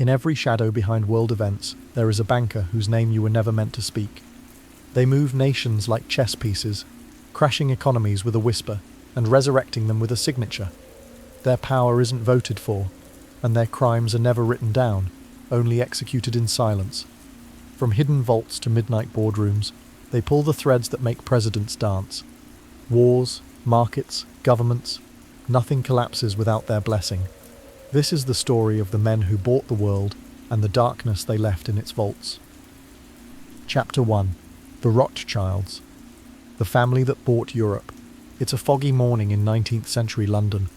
In every shadow behind world events, there is a banker whose name you were never meant to speak. They move nations like chess pieces, crashing economies with a whisper and resurrecting them with a signature. Their power isn't voted for, and their crimes are never written down, only executed in silence. From hidden vaults to midnight boardrooms, they pull the threads that make presidents dance. Wars, markets, governments, nothing collapses without their blessing. This is the story of the men who bought the world and the darkness they left in its vaults. Chapter 1. The Rothschilds. The family that bought Europe. It's a foggy morning in 19th century London,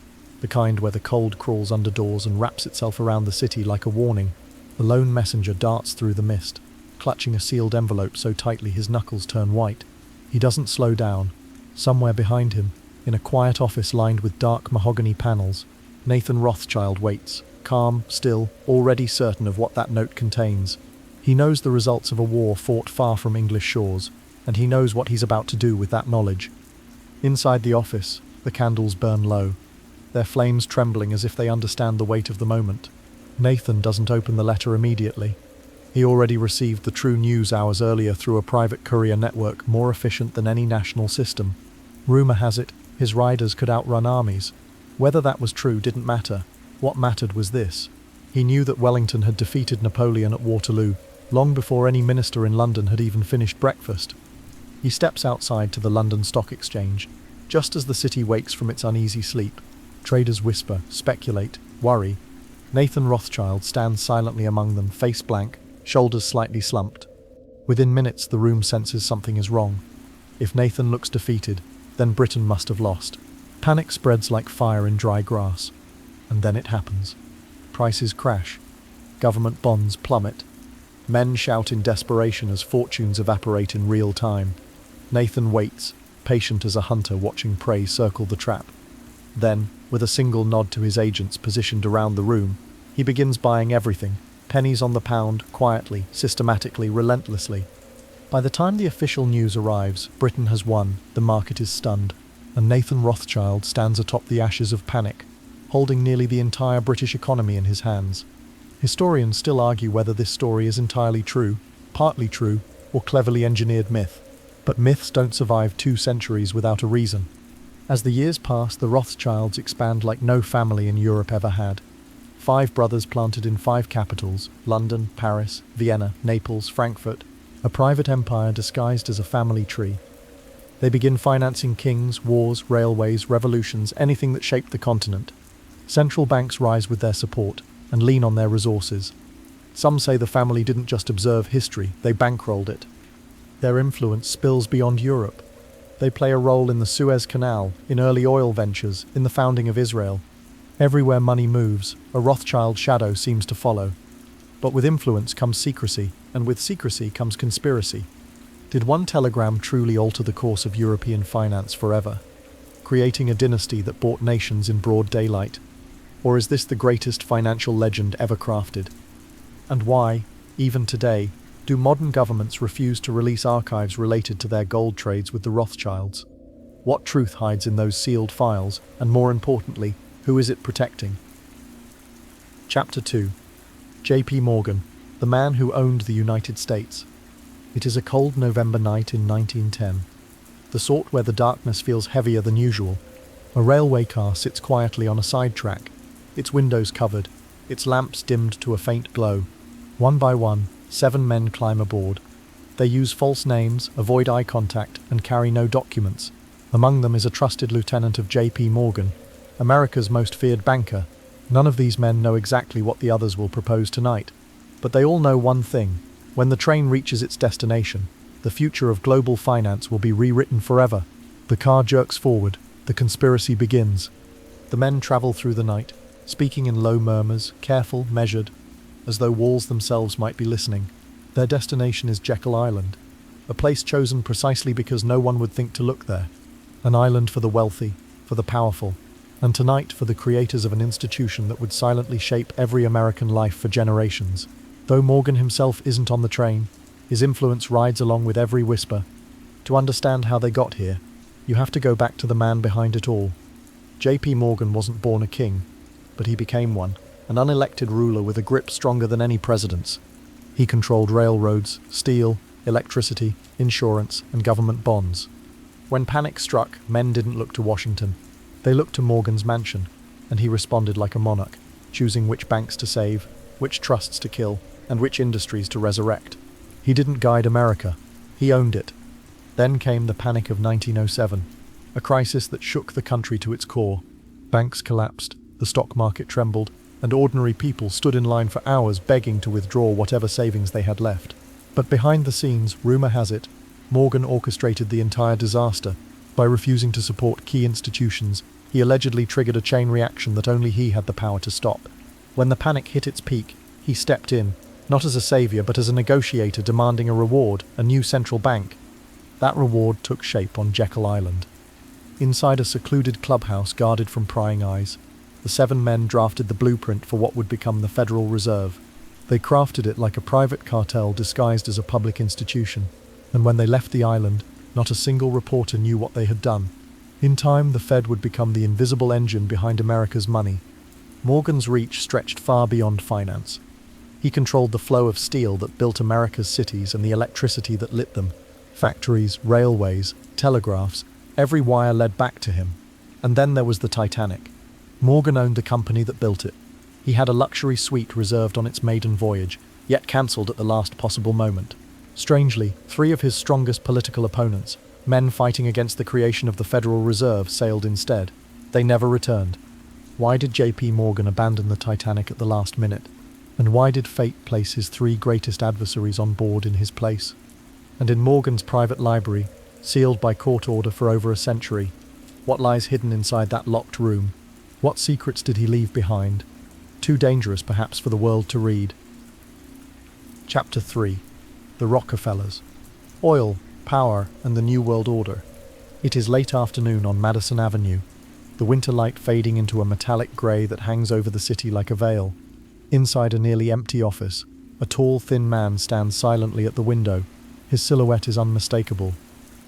the kind where the cold crawls under doors and wraps itself around the city like a warning. The lone messenger darts through the mist, clutching a sealed envelope so tightly his knuckles turn white. He doesn't slow down. Somewhere behind him, in a quiet office lined with dark mahogany panels, Nathan Rothschild waits, calm, still, already certain of what that note contains. He knows the results of a war fought far from English shores, and he knows what he's about to do with that knowledge. Inside the office, the candles burn low, their flames trembling as if they understand the weight of the moment. Nathan doesn't open the letter immediately. He already received the true news hours earlier through a private courier network more efficient than any national system. Rumour has it, his riders could outrun armies. Whether that was true didn't matter. What mattered was this. He knew that Wellington had defeated Napoleon at Waterloo, long before any minister in London had even finished breakfast. He steps outside to the London Stock Exchange, just as the city wakes from its uneasy sleep. Traders whisper, speculate, worry. Nathan Rothschild stands silently among them, face blank, shoulders slightly slumped. Within minutes, the room senses something is wrong. If Nathan looks defeated, then Britain must have lost. Panic spreads like fire in dry grass. And then it happens. Prices crash. Government bonds plummet. Men shout in desperation as fortunes evaporate in real time. Nathan waits, patient as a hunter watching prey circle the trap. Then, with a single nod to his agents positioned around the room, he begins buying everything, pennies on the pound, quietly, systematically, relentlessly. By the time the official news arrives, Britain has won, the market is stunned, and Nathan Rothschild stands atop the ashes of panic, holding nearly the entire British economy in his hands. Historians still argue whether this story is entirely true, partly true, or cleverly engineered myth. But myths don't survive 2 centuries without a reason. As the years pass, the Rothschilds expand like no family in Europe ever had. 5 brothers planted in 5 capitals, London, Paris, Vienna, Naples, Frankfurt, a private empire disguised as a family tree. They begin financing kings, wars, railways, revolutions, anything that shaped the continent. Central banks rise with their support and lean on their resources. Some say the family didn't just observe history, they bankrolled it. Their influence spills beyond Europe. They play a role in the Suez Canal, in early oil ventures, in the founding of Israel. Everywhere money moves, a Rothschild shadow seems to follow. But with influence comes secrecy, and with secrecy comes conspiracy. Did one telegram truly alter the course of European finance forever, creating a dynasty that bought nations in broad daylight? Or is this the greatest financial legend ever crafted? And why, even today, do modern governments refuse to release archives related to their gold trades with the Rothschilds? What truth hides in those sealed files, and more importantly, who is it protecting? Chapter 2. J.P. Morgan, the man who owned the United States. It is a cold November night in 1910, the sort where the darkness feels heavier than usual. A railway car sits quietly on a side track, its windows covered, its lamps dimmed to a faint glow. One by one, 7 men climb aboard. They use false names, avoid eye contact, and carry no documents. Among them is a trusted lieutenant of J.P. Morgan, America's most feared banker. None of these men know exactly what the others will propose tonight, but they all know one thing. When the train reaches its destination, the future of global finance will be rewritten forever. The car jerks forward, the conspiracy begins. The men travel through the night, speaking in low murmurs, careful, measured, as though walls themselves might be listening. Their destination is Jekyll Island, a place chosen precisely because no one would think to look there. An island for the wealthy, for the powerful, and tonight for the creators of an institution that would silently shape every American life for generations. Though Morgan himself isn't on the train, his influence rides along with every whisper. To understand how they got here, you have to go back to the man behind it all. J.P. Morgan wasn't born a king, but he became one. an unelected ruler with a grip stronger than any president's. He controlled railroads, steel, electricity, insurance, and government bonds. When panic struck, men didn't look to Washington. They looked to Morgan's mansion, and he responded like a monarch, choosing which banks to save, which trusts to kill, and which industries to resurrect. He didn't guide America. He owned it. Then came the Panic of 1907, a crisis that shook the country to its core. Banks collapsed, the stock market trembled, and ordinary people stood in line for hours begging to withdraw whatever savings they had left. But behind the scenes, rumor has it, Morgan orchestrated the entire disaster. By refusing to support key institutions, he allegedly triggered a chain reaction that only he had the power to stop. When the panic hit its peak, he stepped in, not as a savior but as a negotiator demanding a reward, a new central bank. That reward took shape on Jekyll Island. Inside a secluded clubhouse guarded from prying eyes, the 7 men drafted the blueprint for what would become the Federal Reserve. They crafted it like a private cartel disguised as a public institution, and when they left the island, not a single reporter knew what they had done. In time, the Fed would become the invisible engine behind America's money. Morgan's reach stretched far beyond finance. He controlled the flow of steel that built America's cities and the electricity that lit them. Factories, railways, telegraphs, every wire led back to him. And then there was the Titanic. Morgan owned the company that built it. He had a luxury suite reserved on its maiden voyage, yet cancelled at the last possible moment. Strangely, 3 of his strongest political opponents, men fighting against the creation of the Federal Reserve, sailed instead. They never returned. Why did J.P. Morgan abandon the Titanic at the last minute? And why did fate place his 3 greatest adversaries on board in his place? And in Morgan's private library, sealed by court order for over a century, what lies hidden inside that locked room? What secrets did he leave behind? Too dangerous, perhaps, for the world to read. Chapter 3. The Rockefellers. Oil, Power, and the New World Order. It is late afternoon on Madison Avenue, the winter light fading into a metallic grey that hangs over the city like a veil. Inside a nearly empty office, a tall, thin man stands silently at the window. His silhouette is unmistakable.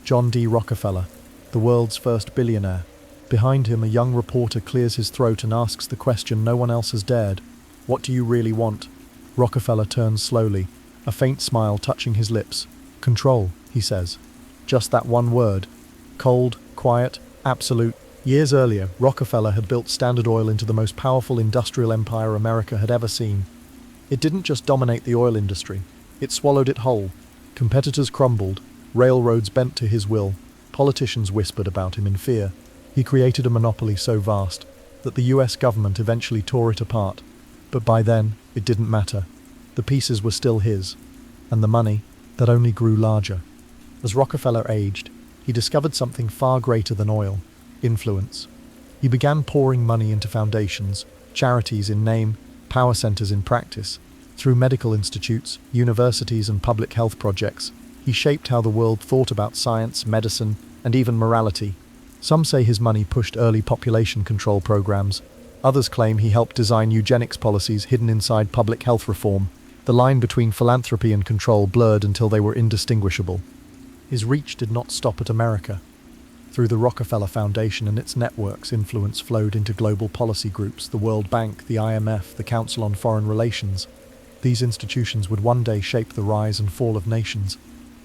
John D. Rockefeller, the world's first billionaire. Behind him, a young reporter clears his throat and asks the question no one else has dared. What do you really want? Rockefeller turns slowly, a faint smile touching his lips. Control, he says. Just that one word. Cold, quiet, absolute. Years earlier, Rockefeller had built Standard Oil into the most powerful industrial empire America had ever seen. It didn't just dominate the oil industry, it swallowed it whole. Competitors crumbled, railroads bent to his will, politicians whispered about him in fear. He created a monopoly so vast that the US government eventually tore it apart. But by then, it didn't matter. The pieces were still his, and the money, that only grew larger. As Rockefeller aged, he discovered something far greater than oil: influence. He began pouring money into foundations, charities in name, power centers in practice. Through medical institutes, universities, and public health projects, he shaped how the world thought about science, medicine, and even morality. Some say his money pushed early population control programs. Others claim he helped design eugenics policies hidden inside public health reform. The line between philanthropy and control blurred until they were indistinguishable. His reach did not stop at America. Through the Rockefeller Foundation and its networks, influence flowed into global policy groups, the World Bank, the IMF, the Council on Foreign Relations. These institutions would one day shape the rise and fall of nations.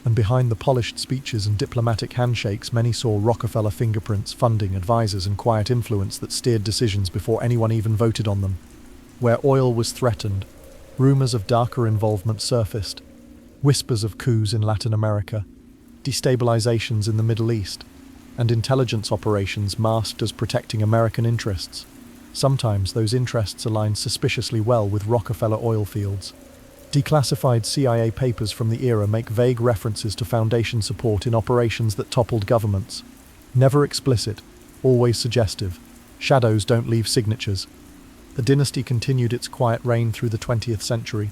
And behind the polished speeches and diplomatic handshakes, many saw Rockefeller fingerprints, funding, advisors, and quiet influence that steered decisions before anyone even voted on them. Where oil was threatened, rumors of darker involvement surfaced. Whispers of coups in Latin America, destabilizations in the Middle East, and intelligence operations masked as protecting American interests. Sometimes those interests aligned suspiciously well with Rockefeller oil fields. Declassified CIA papers from the era make vague references to Foundation support in operations that toppled governments. Never explicit, always suggestive. Shadows don't leave signatures. The dynasty continued its quiet reign through the 20th century.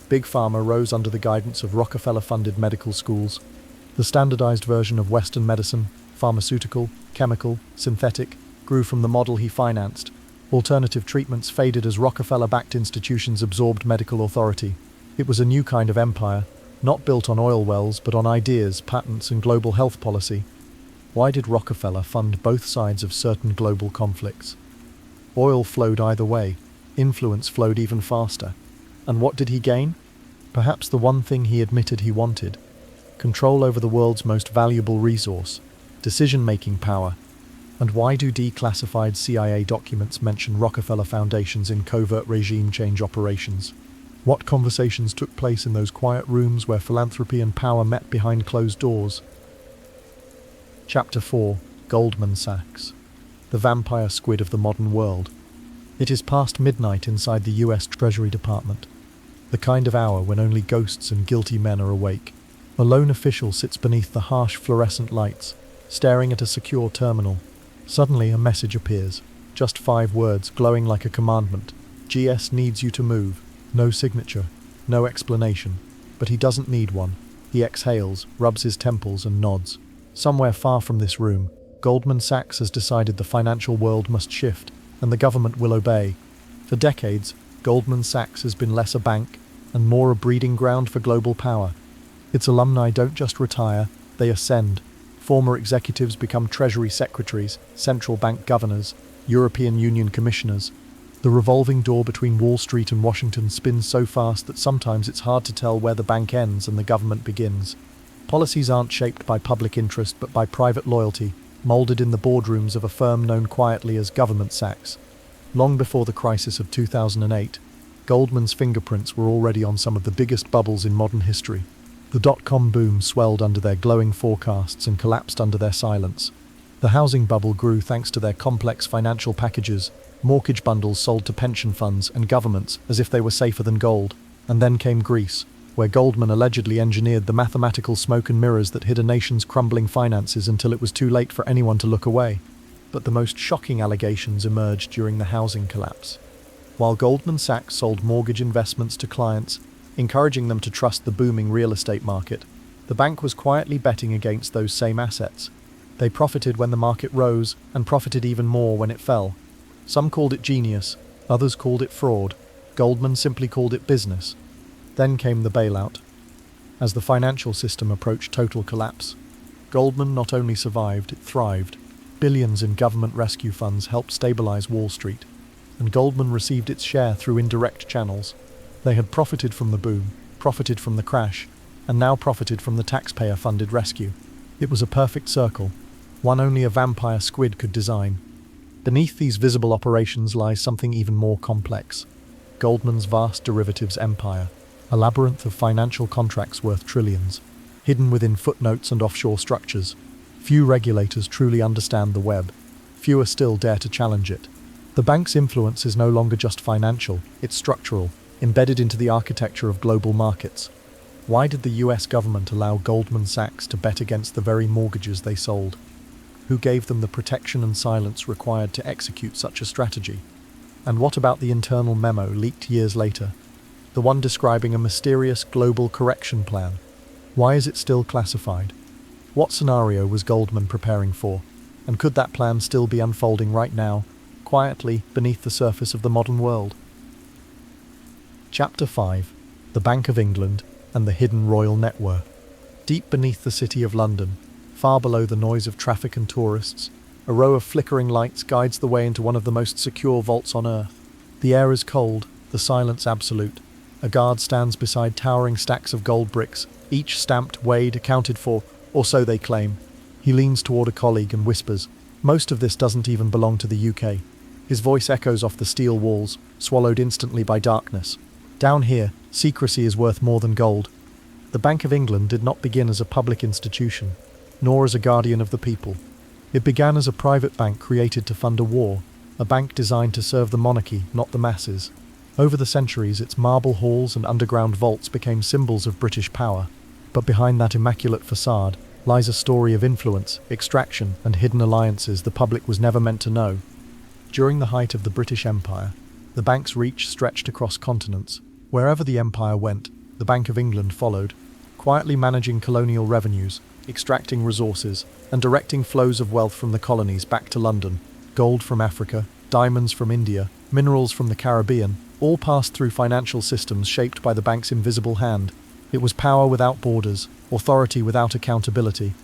Big Pharma rose under the guidance of Rockefeller-funded medical schools. The standardized version of Western medicine, pharmaceutical, chemical, synthetic, grew from the model he financed. Alternative treatments faded as Rockefeller-backed institutions absorbed medical authority. It was a new kind of empire, not built on oil wells but on ideas, patents, and global health policy. Why did Rockefeller fund both sides of certain global conflicts? Oil flowed either way. Influence flowed even faster. And what did he gain? Perhaps the one thing he admitted he wanted: control over the world's most valuable resource, decision-making power. And why do declassified CIA documents mention Rockefeller foundations in covert regime change operations? What conversations took place in those quiet rooms where philanthropy and power met behind closed doors? Chapter 4: Goldman Sachs, the vampire squid of the modern world. It is past midnight inside the US Treasury Department, the kind of hour when only ghosts and guilty men are awake. A lone official sits beneath the harsh fluorescent lights, staring at a secure terminal. Suddenly a message appears, just 5 words glowing like a commandment. GS needs you to move. No signature, no explanation. But he doesn't need one. He exhales, rubs his temples and nods. Somewhere far from this room, Goldman Sachs has decided the financial world must shift, and the government will obey. For decades, Goldman Sachs has been less a bank and more a breeding ground for global power. Its alumni don't just retire, they ascend. Former executives become Treasury secretaries, central bank governors, European Union commissioners. The revolving door between Wall Street and Washington spins so fast that sometimes it's hard to tell where the bank ends and the government begins. Policies aren't shaped by public interest but by private loyalty, molded in the boardrooms of a firm known quietly as Goldman Sachs. Long before the crisis of 2008, Goldman's fingerprints were already on some of the biggest bubbles in modern history. The dot-com boom swelled under their glowing forecasts and collapsed under their silence. The housing bubble grew thanks to their complex financial packages, mortgage bundles sold to pension funds and governments as if they were safer than gold. And then came Greece, where Goldman allegedly engineered the mathematical smoke and mirrors that hid a nation's crumbling finances until it was too late for anyone to look away. But the most shocking allegations emerged during the housing collapse. While Goldman Sachs sold mortgage investments to clients, encouraging them to trust the booming real estate market, the bank was quietly betting against those same assets. They profited when the market rose and profited even more when it fell. Some called it genius, others called it fraud. Goldman simply called it business. Then came the bailout. As the financial system approached total collapse, Goldman not only survived, it thrived. Billions in government rescue funds helped stabilize Wall Street, and Goldman received its share through indirect channels. They had profited from the boom, profited from the crash, and now profited from the taxpayer-funded rescue. It was a perfect circle, one only a vampire squid could design. Beneath these visible operations lies something even more complex: Goldman's vast derivatives empire, a labyrinth of financial contracts worth trillions, hidden within footnotes and offshore structures. Few regulators truly understand the web. Fewer still dare to challenge it. The bank's influence is no longer just financial, it's structural, embedded into the architecture of global markets. Why did the US government allow Goldman Sachs to bet against the very mortgages they sold? Who gave them the protection and silence required to execute such a strategy? And what about the internal memo leaked years later? The one describing a mysterious global correction plan. Why is it still classified? What scenario was Goldman preparing for? And could that plan still be unfolding right now, quietly beneath the surface of the modern world? Chapter 5: The Bank of England and the Hidden Royal Net Worth. Deep beneath the City of London, far below the noise of traffic and tourists, a row of flickering lights guides the way into one of the most secure vaults on Earth. The air is cold, the silence absolute. A guard stands beside towering stacks of gold bricks, each stamped, weighed, accounted for, or so they claim. He leans toward a colleague and whispers, "Most of this doesn't even belong to the UK." His voice echoes off the steel walls, swallowed instantly by darkness. Down here, secrecy is worth more than gold. The Bank of England did not begin as a public institution, nor as a guardian of the people. It began as a private bank created to fund a war, a bank designed to serve the monarchy, not the masses. Over the centuries, its marble halls and underground vaults became symbols of British power. But behind that immaculate facade lies a story of influence, extraction, and hidden alliances the public was never meant to know. During the height of the British Empire, the bank's reach stretched across continents. Wherever the empire went, the Bank of England followed, quietly managing colonial revenues, extracting resources, and directing flows of wealth from the colonies back to London. Gold from Africa, diamonds from India, minerals from the Caribbean, all passed through financial systems shaped by the bank's invisible hand. It was power without borders, authority without accountability.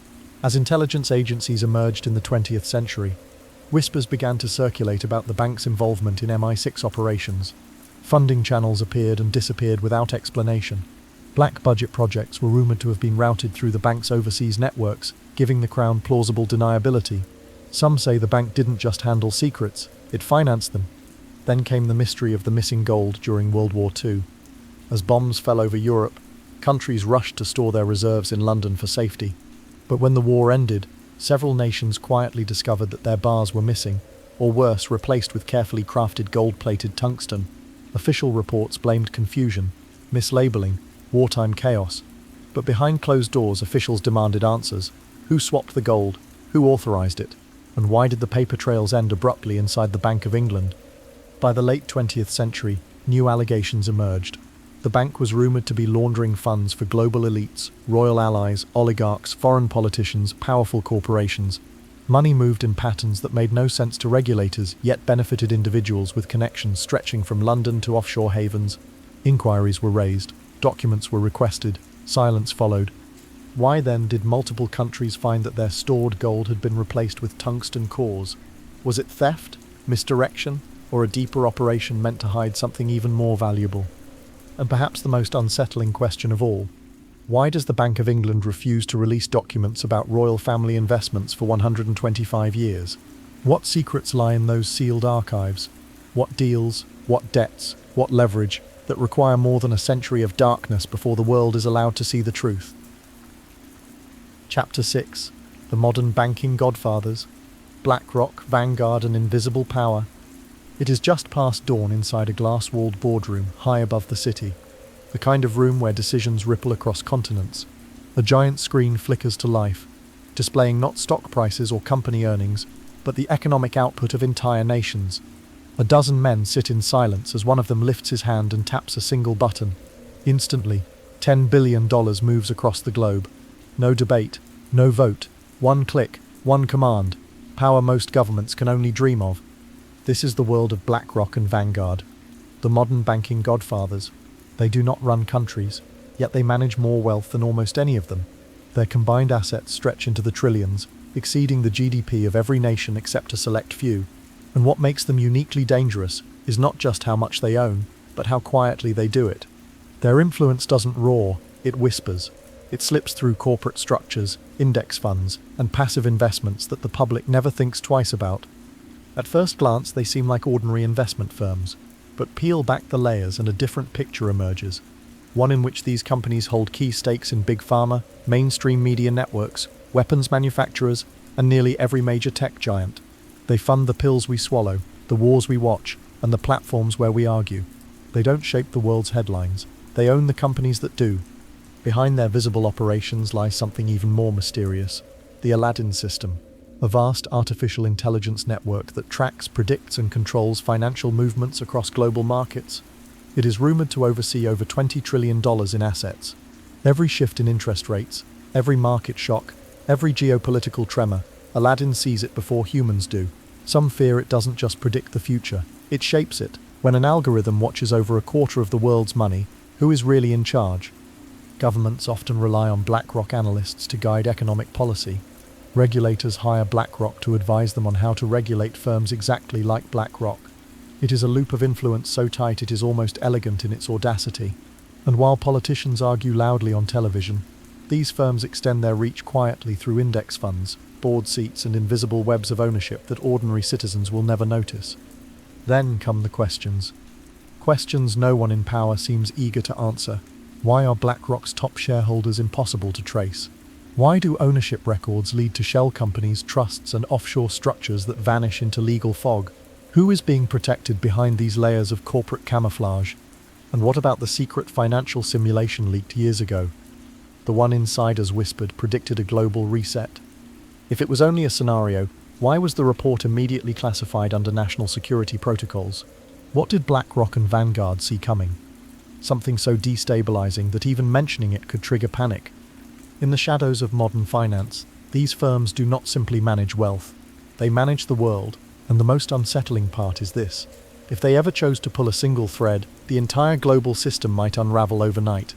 As intelligence agencies emerged in the 20th century, Whispers began to circulate about the bank's involvement in MI6 operations. Funding channels appeared and disappeared without explanation. Black budget projects were rumoured to have been routed through the bank's overseas networks, giving the Crown plausible deniability. Some say the bank didn't just handle secrets, it financed them. Then came the mystery of the missing gold during World War II. As bombs fell over Europe, countries rushed to store their reserves in London for safety. But when the war ended, several nations quietly discovered that their bars were missing, or worse, replaced with carefully crafted gold-plated tungsten. Official reports blamed confusion, mislabeling, wartime chaos. But behind closed doors, officials demanded answers. Who swapped the gold? Who authorized it? And why did the paper trails end abruptly inside the Bank of England? By the late 20th century, new allegations emerged. The bank was rumoured to be laundering funds for global elites, royal allies, oligarchs, foreign politicians, powerful corporations. Money moved in patterns that made no sense to regulators, yet benefited individuals with connections stretching from London to offshore havens. Inquiries were raised, documents were requested, silence followed. Why then did multiple countries find that their stored gold had been replaced with tungsten cores? Was it theft, misdirection, or a deeper operation meant to hide something even more valuable? And perhaps the most unsettling question of all, why does the Bank of England refuse to release documents about royal family investments for 125 years? What secrets lie in those sealed archives? What deals, what debts, what leverage that require more than a century of darkness before the world is allowed to see the truth? Chapter 6. The Modern Banking Godfathers. BlackRock, Vanguard and Invisible Power. It is just past dawn inside a glass-walled boardroom high above the city, the kind of room where decisions ripple across continents. A giant screen flickers to life, displaying not stock prices or company earnings, but the economic output of entire nations. A dozen men sit in silence as one of them lifts his hand and taps a single button. Instantly, $10 billion moves across the globe. No debate, no vote, one click, one command, power most governments can only dream of. This is the world of BlackRock and Vanguard, the modern banking godfathers. They do not run countries, yet they manage more wealth than almost any of them. Their combined assets stretch into the trillions, exceeding the GDP of every nation except a select few. And what makes them uniquely dangerous is not just how much they own, but how quietly they do it. Their influence doesn't roar, it whispers. It slips through corporate structures, index funds, and passive investments that the public never thinks twice about. At first glance, they seem like ordinary investment firms, but peel back the layers and a different picture emerges. One in which these companies hold key stakes in big pharma, mainstream media networks, weapons manufacturers, and nearly every major tech giant. They fund the pills we swallow, the wars we watch, and the platforms where we argue. They don't shape the world's headlines. They own the companies that do. Behind their visible operations lies something even more mysterious: the Aladdin system. A vast artificial intelligence network that tracks, predicts and controls financial movements across global markets. It is rumoured to oversee over $20 trillion in assets. Every shift in interest rates, every market shock, every geopolitical tremor, Aladdin sees it before humans do. Some fear it doesn't just predict the future, it shapes it. When an algorithm watches over a quarter of the world's money, who is really in charge? Governments often rely on BlackRock analysts to guide economic policy. Regulators hire BlackRock to advise them on how to regulate firms exactly like BlackRock. It is a loop of influence so tight it is almost elegant in its audacity. And while politicians argue loudly on television, these firms extend their reach quietly through index funds, board seats and invisible webs of ownership that ordinary citizens will never notice. Then come the questions. Questions no one in power seems eager to answer. Why are BlackRock's top shareholders impossible to trace? Why do ownership records lead to shell companies, trusts and offshore structures that vanish into legal fog? Who is being protected behind these layers of corporate camouflage? And what about the secret financial simulation leaked years ago? The one insiders whispered predicted a global reset. If it was only a scenario, why was the report immediately classified under national security protocols? What did BlackRock and Vanguard see coming? Something so destabilizing that even mentioning it could trigger panic. In the shadows of modern finance, these firms do not simply manage wealth. They manage the world, and the most unsettling part is this. If they ever chose to pull a single thread, the entire global system might unravel overnight.